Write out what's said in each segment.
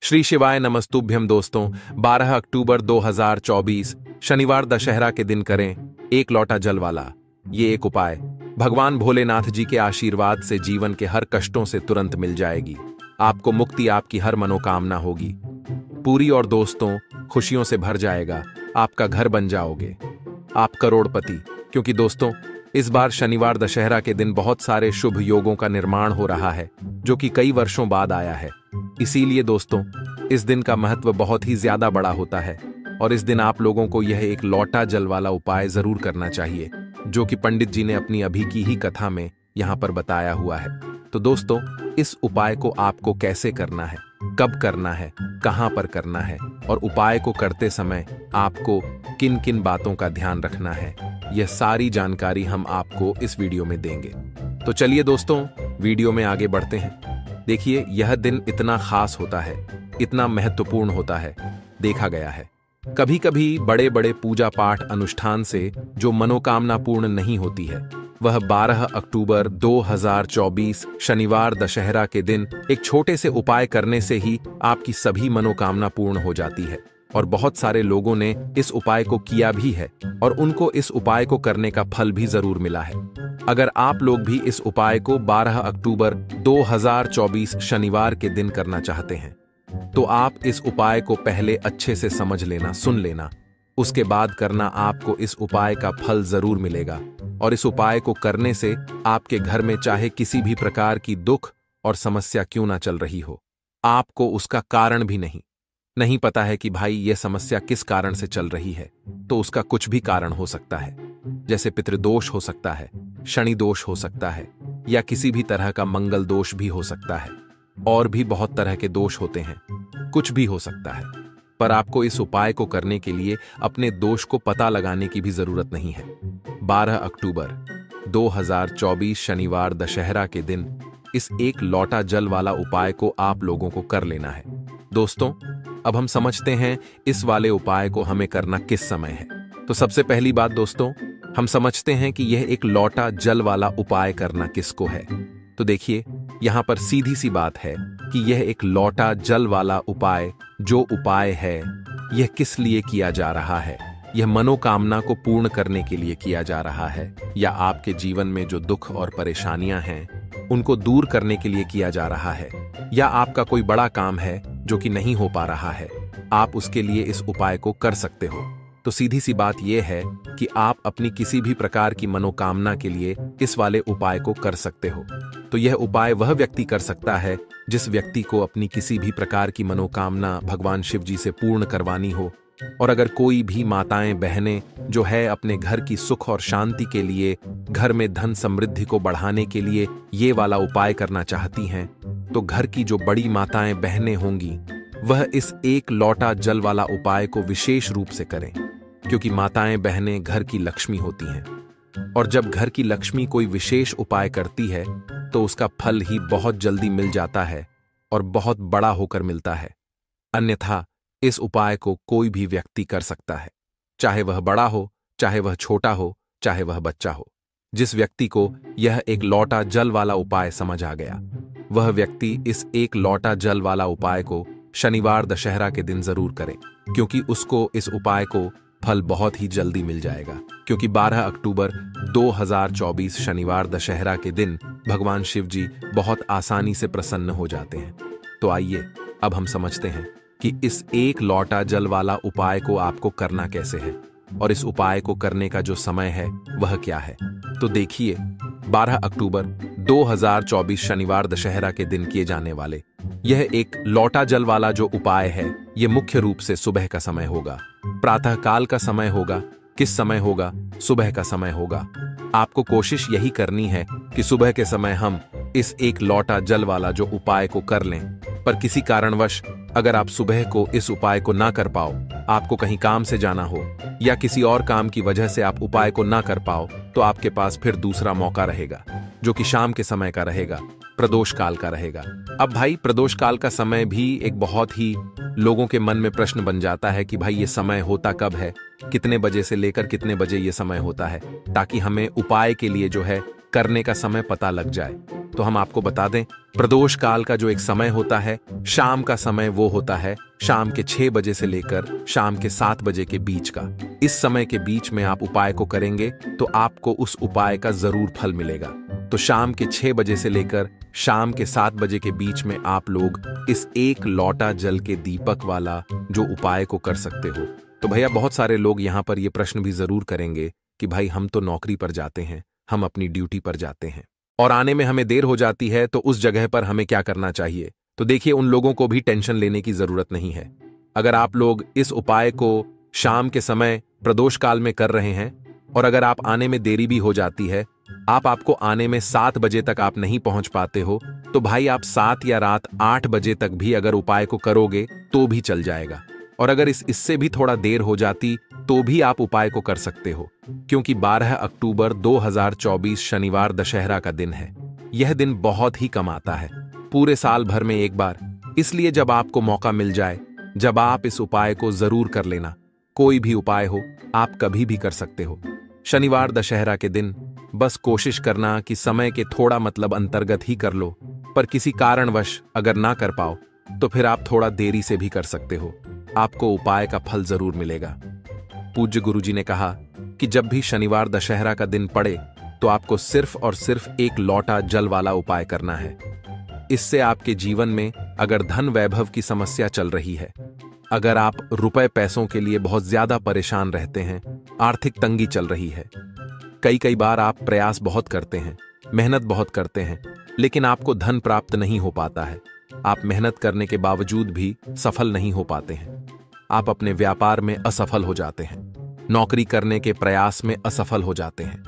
श्री शिवाय नमस्तुभ्यम दोस्तों। 12 अक्टूबर 2024 शनिवार दशहरा के दिन करें एक लौटा जल वाला ये एक उपाय। भगवान भोलेनाथ जी के आशीर्वाद से जीवन के हर कष्टों से तुरंत मिल जाएगी। आपको मुक्ति, आपकी हर मनोकामना होगी पूरी और दोस्तों खुशियों से भर जाएगा। आपका घर बन जाओगे, आप करोड़पति। क्योंकि दोस्तों इस बार शनिवार दशहरा के दिन बहुत सारे शुभ योगों का निर्माण हो रहा है जो कि कई वर्षों बाद आया है। इसीलिए दोस्तों इस दिन का महत्व बहुत ही ज्यादा बड़ा होता है और इस दिन आप लोगों को यह एक लौटा जल वाला उपाय जरूर करना चाहिए जो कि पंडित जी ने अपनी अभी की ही कथा में यहाँ पर बताया हुआ है। तो दोस्तों इस उपाय को आपको कैसे करना है, कब करना है, कहां पर करना है और उपाय को करते समय आपको किन किन बातों का ध्यान रखना है, यह सारी जानकारी हम आपको इस वीडियो में देंगे। तो चलिए दोस्तों वीडियो में आगे बढ़ते हैं। देखिए यह दिन इतना खास होता है, इतना महत्वपूर्ण होता है। देखा गया है कभी कभी बड़े बड़े पूजा पाठ अनुष्ठान से जो मनोकामना पूर्ण नहीं होती है वह 12 अक्टूबर 2024 शनिवार दशहरा के दिन एक छोटे से उपाय करने से ही आपकी सभी मनोकामना पूर्ण हो जाती है। और बहुत सारे लोगों ने इस उपाय को किया भी है और उनको इस उपाय को करने का फल भी जरूर मिला है। अगर आप लोग भी इस उपाय को 12 अक्टूबर 2024 शनिवार के दिन करना चाहते हैं तो आप इस उपाय को पहले अच्छे से समझ लेना, सुन लेना, उसके बाद करना। आपको इस उपाय का फल जरूर मिलेगा और इस उपाय को करने से आपके घर में चाहे किसी भी प्रकार की दुख और समस्या क्यों ना चल रही हो, आपको उसका कारण भी नहीं पता है कि भाई यह समस्या किस कारण से चल रही है, तो उसका कुछ भी कारण हो सकता है। जैसे पितृदोष हो सकता है, शनि दोष हो सकता है या किसी भी तरह का मंगल दोष भी हो सकता है और भी बहुत तरह के दोष होते हैं, कुछ भी हो सकता है। पर आपको इस उपाय को करने के लिए अपने दोष को पता लगाने की भी जरूरत नहीं है। 12 अक्टूबर 2024 शनिवार दशहरा के दिन इस एक लौटा जल वाला उपाय को आप लोगों को कर लेना है। दोस्तों अब हम समझते हैं इस वाले उपाय को हमें करना किस समय है। तो सबसे पहली बात दोस्तों हम समझते हैं कि यह एक लौटा जल वाला उपाय करना किसको है। तो देखिए यहां पर सीधी सी बात है कि यह एक लौटा जल वाला उपाय जो उपाय है यह किस लिए किया जा रहा है। यह मनोकामना को पूर्ण करने के लिए किया जा रहा है या आपके जीवन में जो दुख और परेशानियां हैं उनको दूर करने के लिए किया जा रहा है, या आपका कोई बड़ा काम है जो कि नहीं हो पा रहा है, आप उसके लिए इस उपाय को कर सकते हो। तो सीधी सी बात यह है कि आप अपनी किसी भी प्रकार की मनोकामना के लिए इस वाले उपाय को कर सकते हो। तो यह उपाय वह व्यक्ति कर सकता है जिस व्यक्ति को अपनी किसी भी प्रकार की मनोकामना भगवान शिव जी से पूर्ण करवानी हो। और अगर कोई भी माताएं बहनें जो है अपने घर की सुख और शांति के लिए, घर में धन समृद्धि को बढ़ाने के लिए ये वाला उपाय करना चाहती हैं, तो घर की जो बड़ी माताएं बहनें होंगी वह इस एक लौटा जल वाला उपाय को विशेष रूप से करें। क्योंकि माताएं बहनें घर की लक्ष्मी होती हैं और जब घर की लक्ष्मी कोई विशेष उपाय करती है तो उसका फल ही बहुत जल्दी मिल जाता है और बहुत बड़ा होकर मिलता है। अन्यथा इस उपाय को कोई भी व्यक्ति कर सकता है, चाहे वह बड़ा हो, चाहे वह छोटा हो, चाहे वह बच्चा हो। जिस व्यक्ति को यह एक लौटा जल वाला उपाय समझ आ गया वह व्यक्ति इस एक लौटा जल वाला उपाय को शनिवार दशहरा के दिन जरूर करें, क्योंकि उसको इस उपाय को फल बहुत ही जल्दी मिल जाएगा। क्योंकि 12 अक्टूबर 2024 शनिवार दशहरा के दिन भगवान शिव जी बहुत आसानी से प्रसन्न हो जाते हैं। तो आइए अब हम समझते हैं कि इस एक लौटा जल वाला उपाय को आपको करना कैसे है और इस उपाय को करने का जो समय है वह क्या है। तो देखिए 12 अक्टूबर 2024 शनिवार दशहरा के दिन किए जाने वाले यह एक लौटा जल वाला जो उपाय है यह मुख्य रूप से सुबह का समय होगा, प्रातः काल का समय होगा। किस समय होगा? सुबह का समय होगा। आपको कोशिश यही करनी है कि सुबह के समय हम इस एक लौटा जल वाला जो उपाय को कर लें। पर किसी कारणवश अगर आप सुबह को इस उपाय को ना कर पाओ, आपको कहीं काम से जाना हो या किसी और काम की वजह से आप उपाय को ना कर पाओ, तो आपके पास फिर दूसरा मौका रहेगा जो कि शाम के समय का रहेगा, प्रदोष काल का रहेगा। अब भाई प्रदोष काल का समय भी एक बहुत ही लोगों के मन में प्रश्न बन जाता है कि भाई ये समय होता कब है, कितने बजे से लेकर कितने बजे ये समय होता है, ताकि हमें उपाय के लिए जो है करने का समय पता लग जाए। तो हम आपको बता दें, प्रदोष काल का जो एक समय होता है, शाम का समय, वो होता है शाम के 6 बजे से लेकर शाम के 7 बजे के बीच का। इस समय के बीच में आप उपाय को करेंगे तो आपको उस उपाय का जरूर फल मिलेगा। तो शाम के 6 बजे से लेकर शाम के 7 बजे के बीच में आप लोग इस 1 लोटा जल के दीपक वाला जो उपाय को कर सकते हो। तो भैया बहुत सारे लोग यहाँ पर ये प्रश्न भी जरूर करेंगे कि भाई हम तो नौकरी पर जाते हैं, हम अपनी ड्यूटी पर जाते हैं और आने में हमें देर हो जाती है, तो उस जगह पर हमें क्या करना चाहिए? तो देखिए, उन लोगों को भी टेंशन लेने की जरूरत नहीं है। अगर आप लोग इस उपाय को शाम के समय प्रदोष काल में कर रहे हैं और अगर आप आने में देरी भी हो जाती है, आपको आने में 7 बजे तक आप नहीं पहुंच पाते हो, तो भाई आप 7 या रात 8 बजे तक भी अगर उपाय को करोगे तो भी चल जाएगा। और अगर इससे भी थोड़ा देर हो जाती तो भी आप उपाय को कर सकते हो, क्योंकि 12 अक्टूबर 2024 शनिवार दशहरा का दिन है। यह दिन बहुत ही कम आता है, पूरे साल भर में एक बार। इसलिए जब आपको मौका मिल जाए, जब आप इस उपाय को जरूर कर लेना। कोई भी उपाय हो, आप कभी भी कर सकते हो। शनिवार दशहरा के दिन बस कोशिश करना कि समय के थोड़ा मतलब अंतर्गत ही कर लो, पर किसी कारणवश अगर ना कर पाओ तो फिर आप थोड़ा देरी से भी कर सकते हो, आपको उपाय का फल जरूर मिलेगा। पूज्य गुरुजी ने कहा कि जब भी शनिवार दशहरा का दिन पड़े तो आपको सिर्फ और सिर्फ 1 लोटा जल वाला उपाय करना है। इससे आपके जीवन में अगर धन वैभव की समस्या चल रही है, अगर आप रुपए पैसों के लिए बहुत ज्यादा परेशान रहते हैं, आर्थिक तंगी चल रही है, कई बार आप प्रयास बहुत करते हैं, मेहनत बहुत करते हैं, लेकिन आपको धन प्राप्त नहीं हो पाता है, आप मेहनत करने के बावजूद भी सफल नहीं हो पाते हैं, आप अपने व्यापार में असफल हो जाते हैं, नौकरी करने के प्रयास में असफल हो जाते हैं,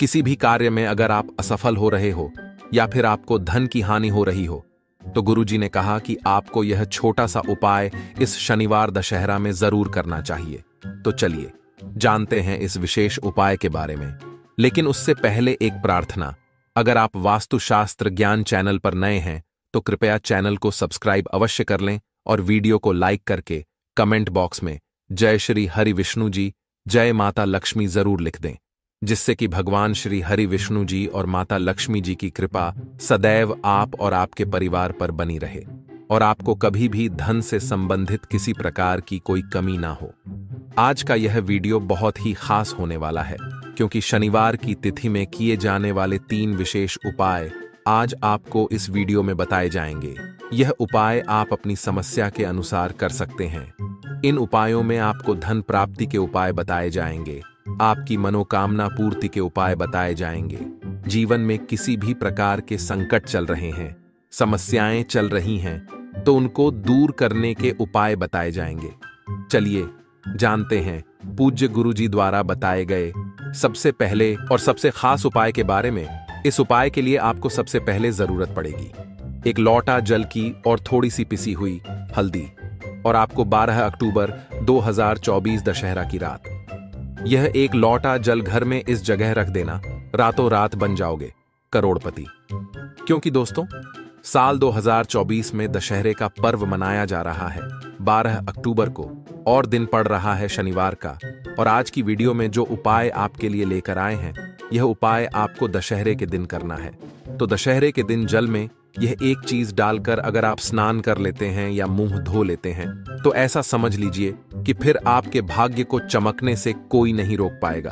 किसी भी कार्य में अगर आप असफल हो रहे हो या फिर आपको धन की हानि हो रही हो, तो गुरुजी ने कहा कि आपको यह छोटा सा उपाय इस शनिवार दशहरा में जरूर करना चाहिए। तो चलिए जानते हैं इस विशेष उपाय के बारे में। लेकिन उससे पहले एक प्रार्थना, अगर आप वास्तुशास्त्र ज्ञान चैनल पर नए हैं तो कृपया चैनल को सब्सक्राइब अवश्य कर लें और वीडियो को लाइक करके कमेंट बॉक्स में जय श्री हरि विष्णु जी, जय माता लक्ष्मी जरूर लिख दें, जिससे कि भगवान श्री हरि विष्णु जी और माता लक्ष्मी जी की कृपा सदैव आप और आपके परिवार पर बनी रहे और आपको कभी भी धन से संबंधित किसी प्रकार की कोई कमी ना हो। आज का यह वीडियो बहुत ही खास होने वाला है, क्योंकि शनिवार की तिथि में किए जाने वाले 3 विशेष उपाय आज आपको इस वीडियो में बताए जाएंगे। यह उपाय आप अपनी समस्या के अनुसार कर सकते हैं। इन उपायों में आपको धन प्राप्ति के उपाय बताए जाएंगे, आपकी मनोकामना पूर्ति के उपाय बताए जाएंगे। जीवन में किसी भी प्रकार के संकट चल रहे हैं, समस्याएं चल रही हैं, तो उनको दूर करने के उपाय बताए जाएंगे। चलिए जानते हैं पूज्य गुरुजी द्वारा बताए गए सबसे पहले और सबसे खास उपाय के बारे में। इस उपाय के लिए आपको सबसे पहले जरूरत पड़ेगी 1 लोटा जल की और थोड़ी सी पिसी हुई हल्दी, और आपको 12 अक्टूबर 2024 दशहरा की रात यह 1 लोटा जल घर में इस जगह रख देना, रातों रात बन जाओगे करोड़पति। क्योंकि दोस्तों, साल 2024 में दशहरे का पर्व मनाया जा रहा है 12 अक्टूबर को, और दिन पड़ रहा है शनिवार का। और आज की वीडियो में जो उपाय आपके लिए लेकर आए हैं, यह उपाय आपको दशहरे के दिन करना है। तो दशहरे के दिन जल में यह एक चीज डालकर अगर आप स्नान कर लेते हैं या मुंह धो लेते हैं, तो ऐसा समझ लीजिए कि फिर आपके भाग्य को चमकने से कोई नहीं रोक पाएगा।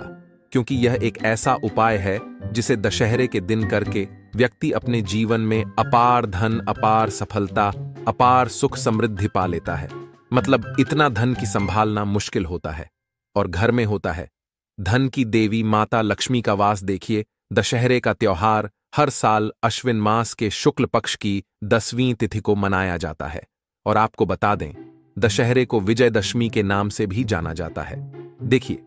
क्योंकि यह एक ऐसा उपाय है जिसे दशहरे के दिन करके व्यक्ति अपने जीवन में अपार धन, अपार सफलता, अपार सुख समृद्धि पा लेता है। मतलब इतना धन की संभालना मुश्किल होता है और घर में होता है। धन की देवी माता लक्ष्मी का वास देखिए। दशहरे का त्योहार हर साल अश्विन मास के शुक्ल पक्ष की 10वीं तिथि को मनाया जाता है। और आपको बता दें, दशहरे को विजयदशमी के नाम से भी जाना जाता है। देखिए,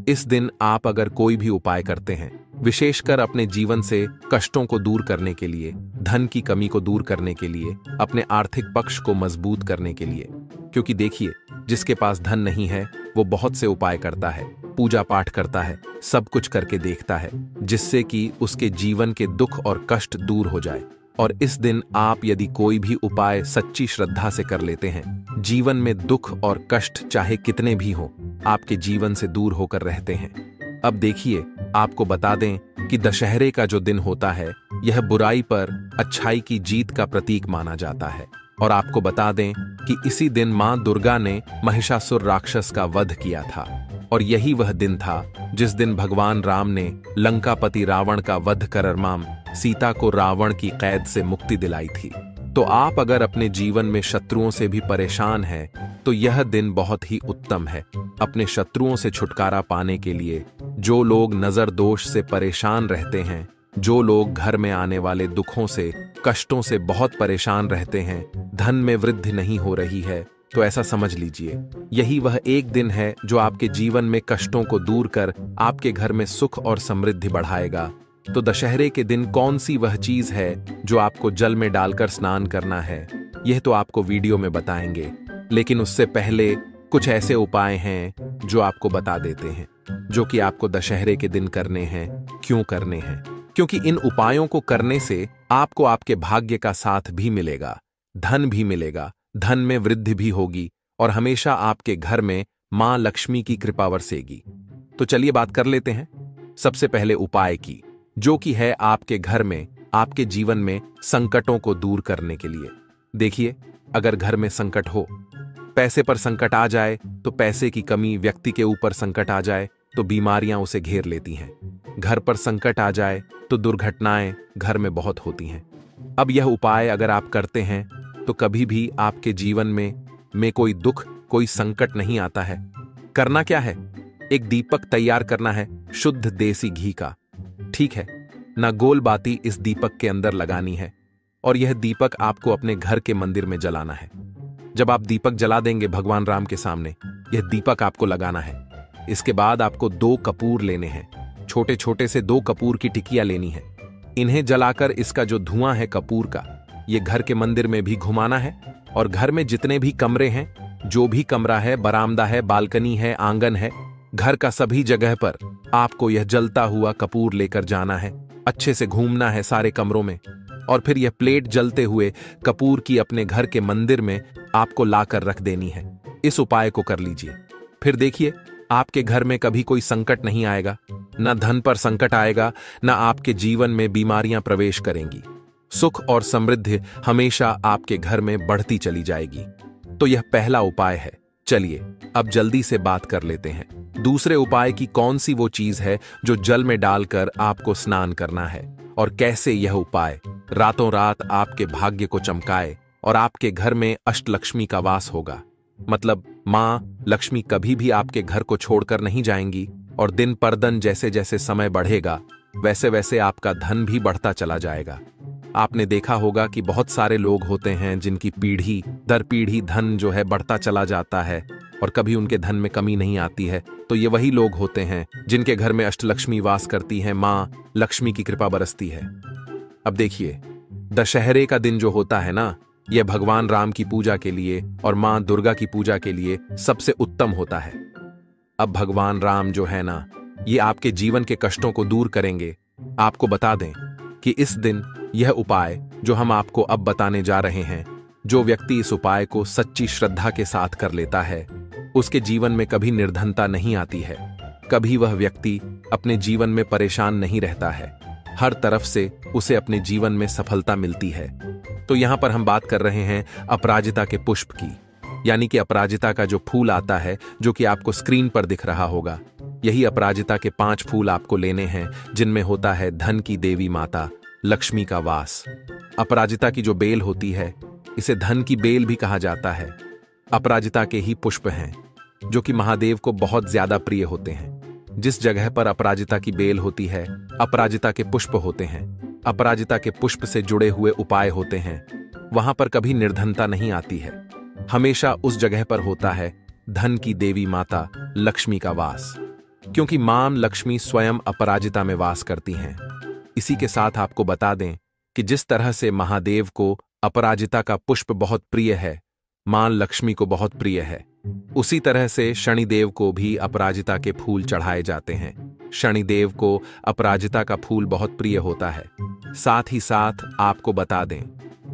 इस दिन आप अगर कोई भी उपाय करते हैं, विशेषकर अपने जीवन से कष्टों को दूर करने के लिए, धन की कमी को दूर करने के लिए, अपने आर्थिक पक्ष को मजबूत करने के लिए, क्योंकि देखिए, जिसके पास धन नहीं है वो बहुत से उपाय करता है, पूजा पाठ करता है, सब कुछ करके देखता है, जिससे कि उसके जीवन के दुख और कष्ट दूर हो जाए। और इस दिन आप यदि कोई भी उपाय सच्ची श्रद्धा से कर लेते हैं, जीवन में दुख और कष्ट चाहे कितने भी हों, आपके जीवन से दूर होकर रहते हैं। अब देखिए, आपको बता दें कि दशहरे का जो दिन होता है यह बुराई पर अच्छाई की जीत का प्रतीक माना जाता है। और आपको बता दें कि इसी दिन मां दुर्गा ने महिषासुर राक्षस का वध किया था और यही वह दिन था जिस दिन भगवान राम ने लंकापति रावण का वध कर मां सीता को रावण की कैद से मुक्ति दिलाई थी। तो आप अगर अपने जीवन में शत्रुओं से भी परेशान हैं तो यह दिन बहुत ही उत्तम है। अपने शत्रुओं से छुटकारा पाने के लिए जो लोग नजर दोष से परेशान रहते हैं, जो लोग घर में आने वाले दुखों से कष्टों से बहुत परेशान रहते हैं, धन में वृद्धि नहीं हो रही है, तो ऐसा समझ लीजिए यही वह एक दिन है जो आपके जीवन में कष्टों को दूर कर आपके घर में सुख और समृद्धि बढ़ाएगा। तो दशहरे के दिन कौन सी वह चीज है जो आपको जल में डालकर स्नान करना है, यह तो आपको वीडियो में बताएंगे, लेकिन उससे पहले कुछ ऐसे उपाय हैं जो आपको बता देते हैं जो कि आपको दशहरे के दिन करने हैं। क्यों करने हैं? क्योंकि इन उपायों को करने से आपको आपके भाग्य का साथ भी मिलेगा, धन भी मिलेगा, धन में वृद्धि भी होगी और हमेशा आपके घर में मां लक्ष्मी की कृपा बरसेगी। तो चलिए बात कर लेते हैं सबसे पहले उपाय की, जो कि है आपके घर में आपके जीवन में संकटों को दूर करने के लिए। देखिए, अगर घर में संकट हो, पैसे पर संकट आ जाए तो पैसे की कमी, व्यक्ति के ऊपर संकट आ जाए तो बीमारियां उसे घेर लेती हैं, घर पर संकट आ जाए तो दुर्घटनाएं घर में बहुत होती हैं। अब यह उपाय अगर आप करते हैं तो कभी भी आपके जीवन में कोई दुख, कोई संकट नहीं आता है। करना क्या है? एक दीपक तैयार करना है शुद्ध देसी घी का, ठीक है ना। गोल बाती इस दीपक के अंदर लगानी है और यह दीपक आपको अपने घर के मंदिर में जलाना है। जब आप दीपक जला देंगे भगवान राम के सामने, यह दीपक आपको लगाना है। इसके बाद आपको 2 कपूर लेने हैं, छोटे छोटे से 2 कपूर की टिकियां लेनी है। इन्हें जलाकर इसका जो धुआं है कपूर का, ये घर के मंदिर में भी घुमाना है और घर में जितने भी कमरे हैं, जो भी कमरा है, बरामदा है, बालकनी है, आंगन है, घर का सभी जगह पर आपको यह जलता हुआ कपूर लेकर जाना है। अच्छे से घूमना है सारे कमरों में और फिर यह प्लेट जलते हुए कपूर की अपने घर के मंदिर में आपको लाकर रख देनी है। इस उपाय को कर लीजिए, फिर देखिए आपके घर में कभी कोई संकट नहीं आएगा, ना धन पर संकट आएगा, ना आपके जीवन में बीमारियां प्रवेश करेंगी। सुख और समृद्धि हमेशा आपके घर में बढ़ती चली जाएगी। तो यह पहला उपाय है। चलिए अब जल्दी से बात कर लेते हैं दूसरे उपाय की। कौन सी वो चीज है जो जल में डालकर आपको स्नान करना है और कैसे यह उपाय रातों रात आपके भाग्य को चमकाए और आपके घर में अष्टलक्ष्मी का वास होगा। मतलब मां लक्ष्मी कभी भी आपके घर को छोड़कर नहीं जाएंगी और दिन पर दिन जैसे जैसे समय बढ़ेगा वैसे वैसे आपका धन भी बढ़ता चला जाएगा। आपने देखा होगा कि बहुत सारे लोग होते हैं जिनकी पीढ़ी दर पीढ़ी धन जो है बढ़ता चला जाता है और कभी उनके धन में कमी नहीं आती है। तो ये वही लोग होते हैं जिनके घर में अष्टलक्ष्मी वास करती हैं, मां लक्ष्मी की कृपा बरसती है। अब देखिए, दशहरे का दिन जो होता है ना, यह भगवान राम की पूजा के लिए और मां दुर्गा की पूजा के लिए सबसे उत्तम होता है। अब भगवान राम जो है ना, ये आपके जीवन के कष्टों को दूर करेंगे। आपको बता दें कि इस दिन यह उपाय जो हम आपको अब बताने जा रहे हैं, जो व्यक्ति इस उपाय को सच्ची श्रद्धा के साथ कर लेता है, उसके जीवन में कभी निर्धनता नहीं आती है, कभी वह व्यक्ति अपने जीवन में परेशान नहीं रहता है, हर तरफ से उसे अपने जीवन में सफलता मिलती है। तो यहां पर हम बात कर रहे हैं अपराजिता के पुष्प की, यानी कि अपराजिता का जो फूल आता है जो कि आपको स्क्रीन पर दिख रहा होगा। यही अपराजिता के 5 फूल आपको लेने हैं जिनमें होता है धन की देवी माता लक्ष्मी का वास। अपराजिता की जो बेल होती है, इसे धन की बेल भी कहा जाता है। अपराजिता के ही पुष्प हैं जो कि महादेव को बहुत ज्यादा प्रिय होते हैं। जिस जगह पर अपराजिता की बेल होती है, अपराजिता के पुष्प होते हैं, अपराजिता के पुष्प से जुड़े हुए उपाय होते हैं, वहां पर कभी निर्धनता नहीं आती है। हमेशा उस जगह पर होता है धन की देवी माता लक्ष्मी का वास, क्योंकि मां लक्ष्मी स्वयं अपराजिता में वास करती हैं। इसी के साथ आपको बता दें कि जिस तरह से महादेव को अपराजिता का पुष्प बहुत प्रिय है, मां लक्ष्मी को बहुत प्रिय है, उसी तरह से शनिदेव को भी अपराजिता के फूल चढ़ाए जाते हैं। शनिदेव को अपराजिता का फूल बहुत प्रिय होता है। साथ ही साथ आपको बता दें,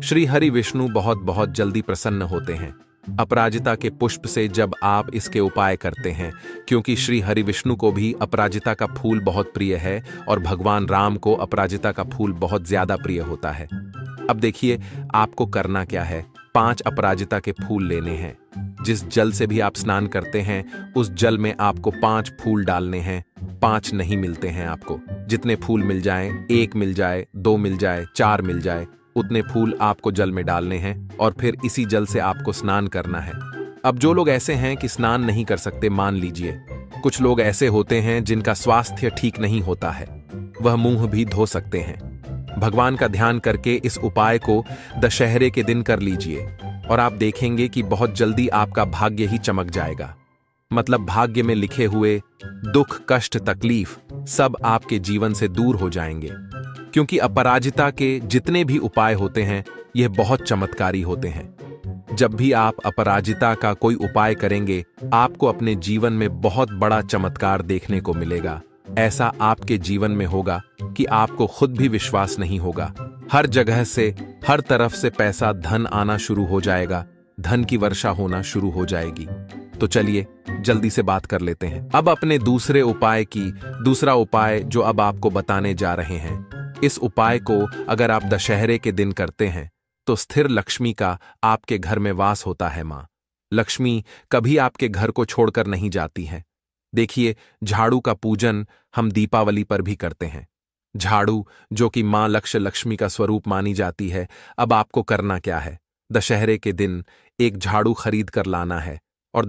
श्री हरि विष्णु बहुत बहुत जल्दी प्रसन्न होते हैं अपराजिता के पुष्प से जब आप इसके उपाय करते हैं, क्योंकि श्री हरि विष्णु को भी अपराजिता का फूल बहुत प्रिय है और भगवान राम को अपराजिता का फूल बहुत ज्यादा प्रिय होता है। अब देखिए आपको करना क्या है। 5 अपराजिता के फूल लेने हैं। जिस जल से भी आप स्नान करते हैं उस जल में आपको 5 फूल डालने हैं। 5 नहीं मिलते हैं आपको, जितने फूल मिल जाएं, 1 मिल जाए, 2 मिल जाए, 4 मिल जाए, उतने फूल आपको जल में डालने हैं और फिर इसी जल से आपको स्नान करना है। अब जो लोग ऐसे हैं कि स्नान नहीं कर सकते, मान लीजिए कुछ लोग ऐसे होते हैं जिनका स्वास्थ्य ठीक नहीं होता है, वह मुंह भी धो सकते हैं। भगवान का ध्यान करके इस उपाय को दशहरे के दिन कर लीजिए और आप देखेंगे कि बहुत जल्दी आपका भाग्य ही चमक जाएगा। मतलब भाग्य में लिखे हुए दुख, कष्ट, तकलीफ सब आपके जीवन से दूर हो जाएंगे, क्योंकि अपराजिता के जितने भी उपाय होते हैं यह बहुत चमत्कारी होते हैं। जब भी आप अपराजिता का कोई उपाय करेंगे आपको अपने जीवन में बहुत बड़ा चमत्कार देखने को मिलेगा। ऐसा आपके जीवन में होगा कि आपको खुद भी विश्वास नहीं होगा। हर जगह से, हर तरफ से पैसा, धन आना शुरू हो जाएगा, धन की वर्षा होना शुरू हो जाएगी। तो चलिए जल्दी से बात कर लेते हैं अब अपने दूसरे उपाय की। दूसरा उपाय जो अब आपको बताने जा रहे हैं, इस उपाय को अगर आप दशहरे के दिन करते हैं तो स्थिर लक्ष्मी का आपके घर में वास होता है। मां लक्ष्मी कभी आपके घर को छोड़कर नहीं जाती है। देखिए झाड़ू का पूजन हम दीपावली पर भी करते हैं। झाड़ू जो कि मां लक्ष्मी का स्वरूप मानी जाती है। अब आपको करना क्या है, दशहरे के दिन एक झाड़ू खरीद कर लाना है और